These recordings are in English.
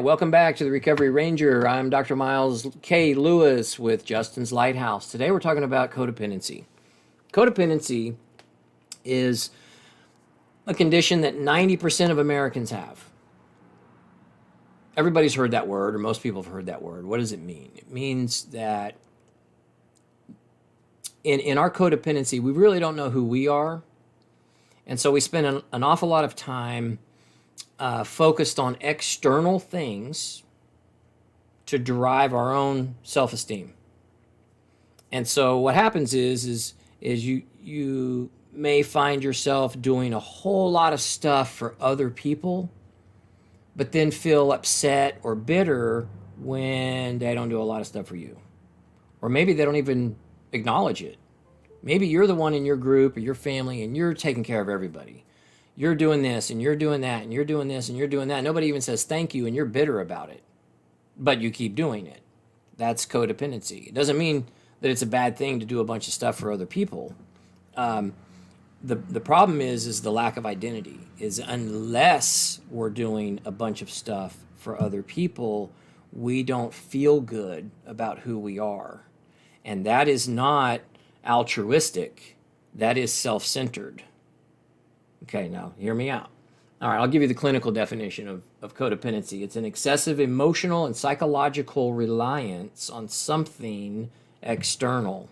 right, welcome back to the Recovery Ranger. I'm Dr. Miles K. Lewis with Justin's Lighthouse. Today we're talking about codependency. Codependency is a condition that 90% of Americans have. Everybody's heard that word, or most people have heard that word. What does it mean? It means that in our codependency, we really don't know who we are. And so we spend an awful lot of time focused on external things to derive our own self-esteem. And so what happens is you may find yourself doing a whole lot of stuff for other people, but then feel upset or bitter when they don't do a lot of stuff for you. Or maybe they don't even acknowledge it. Maybe you're the one in your group or your family and you're taking care of everybody. You're doing this and you're doing that and you're doing this and you're doing that. Nobody even says thank you and you're bitter about it, but you keep doing it. That's codependency. It doesn't mean that it's a bad thing to do a bunch of stuff for other people. The problem is the lack of identity. Is unless we're doing a bunch of stuff for other people, we don't feel good about who we are. And that is not altruistic. That is self-centered. Okay, now hear me out. All right, I'll give you the clinical definition of codependency. It's an excessive emotional and psychological reliance on something external.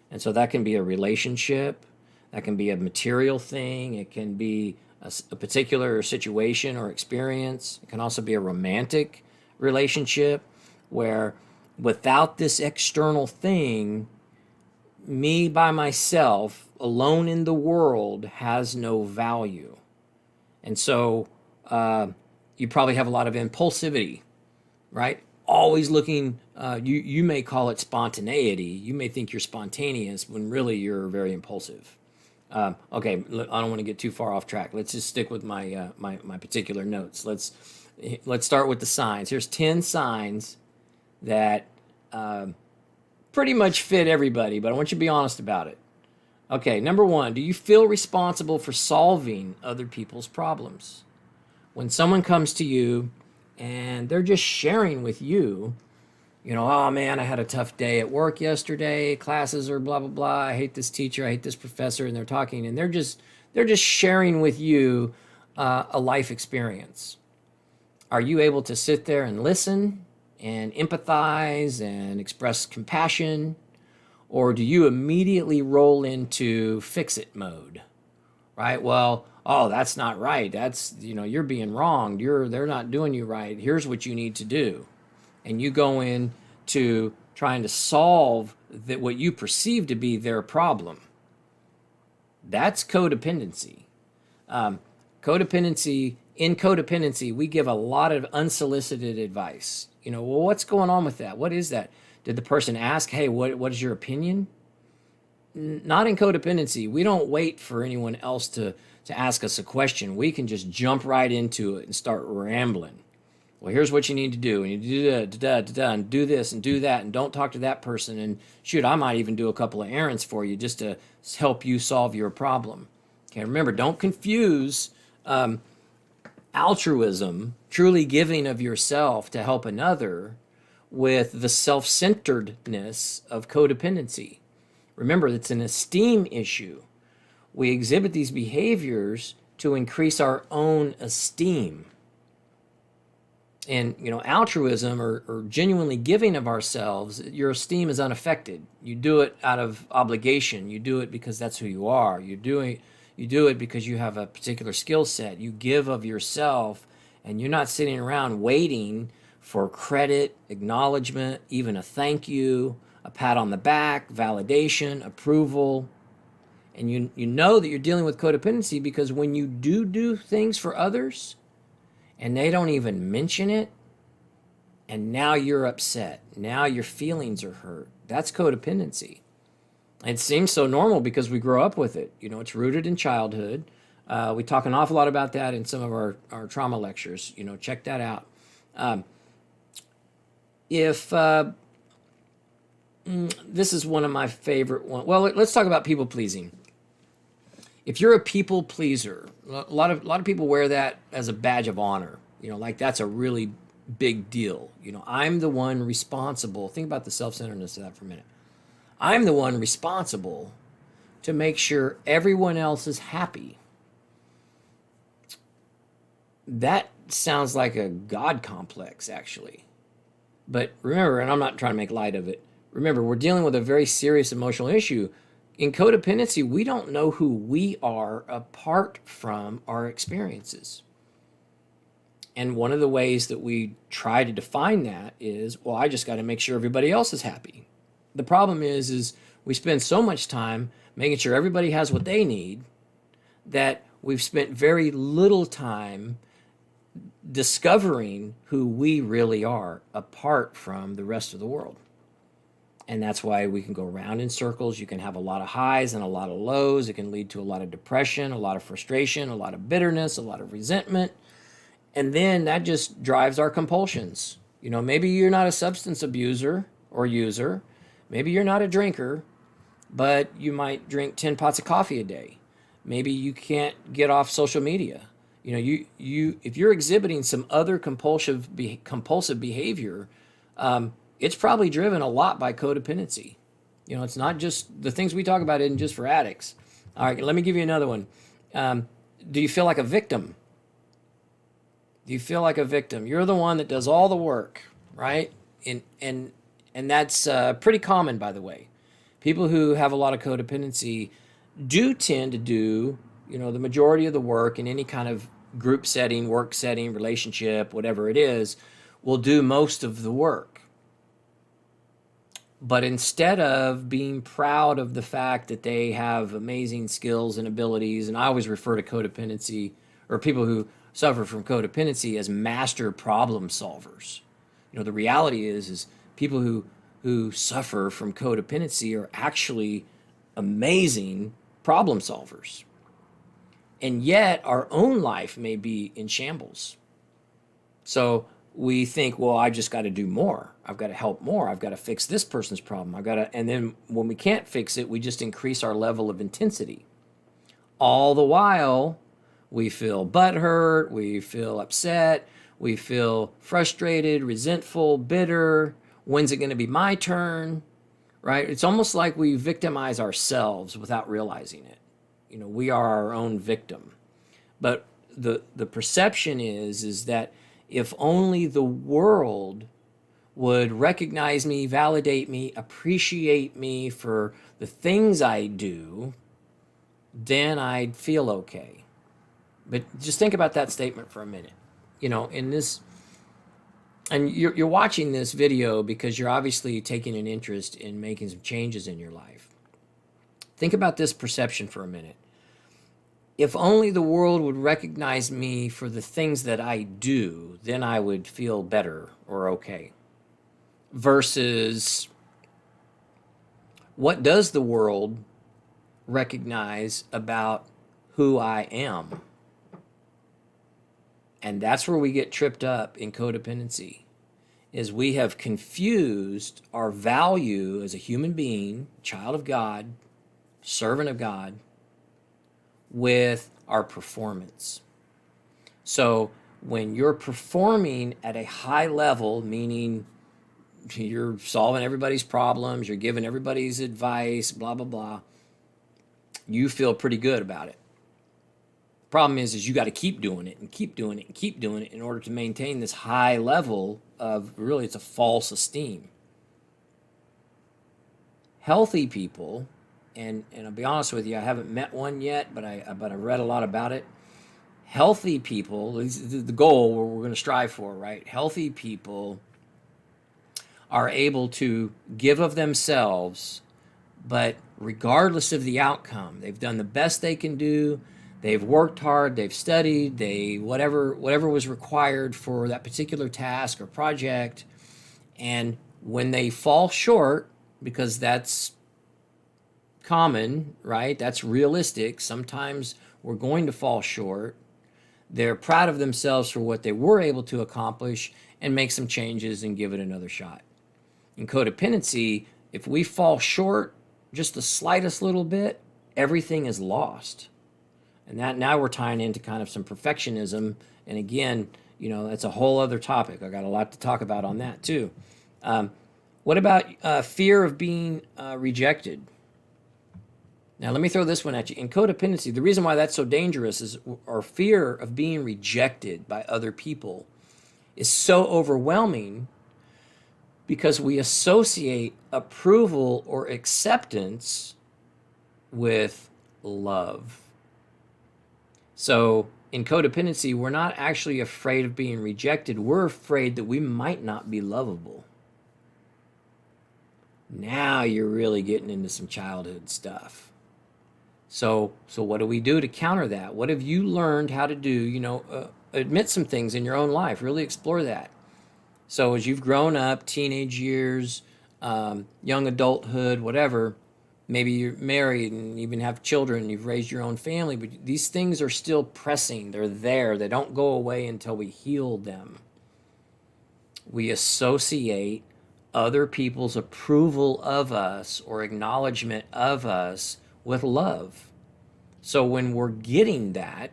And so that can be a relationship, that can be a material thing, it can be a particular situation or experience. It can also be a romantic relationship where without this external thing, me by myself, alone in the world, has no value. And so you probably have a lot of impulsivity, right? Always looking, you may call it spontaneity. You may think you're spontaneous when really you're very impulsive. Okay, I don't want to get too far off track. Let's just stick with my my particular notes. Let's start with the signs. Here's 10 signs that pretty much fit everybody, but I want you to be honest about it. Okay, number 1, do you feel responsible for solving other people's problems? When someone comes to you and they're just sharing with you, oh man, I had a tough day at work yesterday, classes are blah, blah, blah, I hate this teacher, I hate this professor, and they're talking, and they're just sharing with you a life experience. Are you able to sit there and listen and empathize and express compassion? Or do you immediately roll into fix-it mode, right? Well, oh, that's not right. That's, you're being wronged. They're not doing you right. Here's what you need to do. And you go in to trying to solve what you perceive to be their problem. That's codependency. In codependency, we give a lot of unsolicited advice. Well, what's going on with that? What is that? Did the person ask, hey, what is your opinion? Not in codependency. We don't wait for anyone else to ask us a question. We can just jump right into it and start rambling. Well, here's what you need to do. And you do and do this and do that, and don't talk to that person. And shoot, I might even do a couple of errands for you just to help you solve your problem. Okay, remember, don't confuse altruism, truly giving of yourself to help another, with the self-centeredness of codependency. Remember, it's an esteem issue. We exhibit these behaviors to increase our own esteem. And, altruism or genuinely giving of ourselves, your esteem is unaffected. You do it out of obligation. You do it because that's who you are. You do it because you have a particular skill set. You give of yourself, and you're not sitting around waiting for credit, acknowledgement, even a thank you, a pat on the back, validation, approval. And you know that you're dealing with codependency because when you do things for others and they don't even mention it, and now you're upset, now your feelings are hurt, that's codependency. It seems so normal because we grow up with it. It's rooted in childhood. We talk an awful lot about that in some of our trauma lectures. Check that out. If this is one of my favorite ones. Well, let's talk about people pleasing. If you're a people pleaser, a lot of people wear that as a badge of honor. Like that's a really big deal. I'm the one responsible. Think about the self-centeredness of that for a minute. I'm the one responsible to make sure everyone else is happy. That sounds like a God complex, actually. But remember, and I'm not trying to make light of it, remember, we're dealing with a very serious emotional issue. In codependency, we don't know who we are apart from our experiences. And one of the ways that we try to define that is, well, I just got to make sure everybody else is happy. The problem is we spend so much time making sure everybody has what they need that we've spent very little time discovering who we really are apart from the rest of the world. And that's why we can go around in circles. You can have a lot of highs and a lot of lows. It can lead to a lot of depression, a lot of frustration, a lot of bitterness, a lot of resentment. And then that just drives our compulsions. Maybe you're not a substance abuser or user. Maybe you're not a drinker, but you might drink 10 pots of coffee a day. Maybe you can't get off social media. If you're exhibiting some other compulsive behavior, it's probably driven a lot by codependency. It's not just the things we talk about isn't just for addicts. All right, let me give you another one. Do you feel like a victim? Do you feel like a victim? You're the one that does all the work, right? And that's pretty common, by the way. People who have a lot of codependency do tend to do, the majority of the work in any kind of group setting, work setting, relationship, whatever it is, will do most of the work. But instead of being proud of the fact that they have amazing skills and abilities, and I always refer to codependency or people who suffer from codependency as master problem solvers. The reality is people who suffer from codependency are actually amazing problem solvers. And yet our own life may be in shambles. So we think, well, I just got to do more. I've got to help more. I've got to fix this person's problem. And then when we can't fix it, we just increase our level of intensity. All the while, we feel butthurt, we feel upset, we feel frustrated, resentful, bitter. When's it going to be my turn? Right? It's almost like we victimize ourselves without realizing it. We are our own victim. But the perception is that if only the world would recognize me, validate me, appreciate me for the things I do, then I'd feel okay. But just think about that statement for a minute. In this, and you're watching this video because you're obviously taking an interest in making some changes in your life. Think about this perception for a minute. If only the world would recognize me for the things that I do, then I would feel better or okay. Versus, what does the world recognize about who I am? And that's where we get tripped up in codependency, is we have confused our value as a human being, child of God, servant of God, with our performance. So when you're performing at a high level, meaning you're solving everybody's problems, you're giving everybody's advice, blah, blah, blah, you feel pretty good about it. Problem is you got to keep doing it and keep doing it and keep doing it in order to maintain this high level of, really, it's a false esteem. Healthy people, and I'll be honest with you, I haven't met one yet, but I read a lot about it. Healthy people, the goal we're going to strive for, right? Healthy people are able to give of themselves, but regardless of the outcome, they've done the best they can do. They've worked hard, they've studied, whatever was required for that particular task or project. And when they fall short, because that's common, right? That's realistic. Sometimes we're going to fall short. They're proud of themselves for what they were able to accomplish and make some changes and give it another shot. In codependency, if we fall short just the slightest little bit, everything is lost. And that now we're tying into kind of some perfectionism. And again, That's a whole other topic. I got a lot to talk about on that too. What about fear of being rejected? Now, let me throw this one at you. In codependency, the reason why that's so dangerous is our fear of being rejected by other people is so overwhelming because we associate approval or acceptance with love. So in codependency, we're not actually afraid of being rejected. We're afraid that we might not be lovable. Now you're really getting into some childhood stuff. So what do we do to counter that? What have you learned how to do? Admit some things in your own life. Really explore that. So as you've grown up, teenage years, young adulthood, whatever, maybe you're married and even have children, you've raised your own family, but these things are still pressing. They're there. They don't go away until we heal them. We associate other people's approval of us or acknowledgement of us with love. So when we're getting that,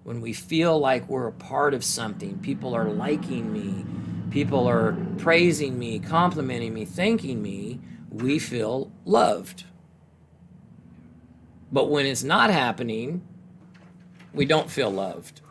when we feel like we're a part of something, people are liking me, people are praising me, complimenting me, thanking me, we feel loved. But when it's not happening, we don't feel loved.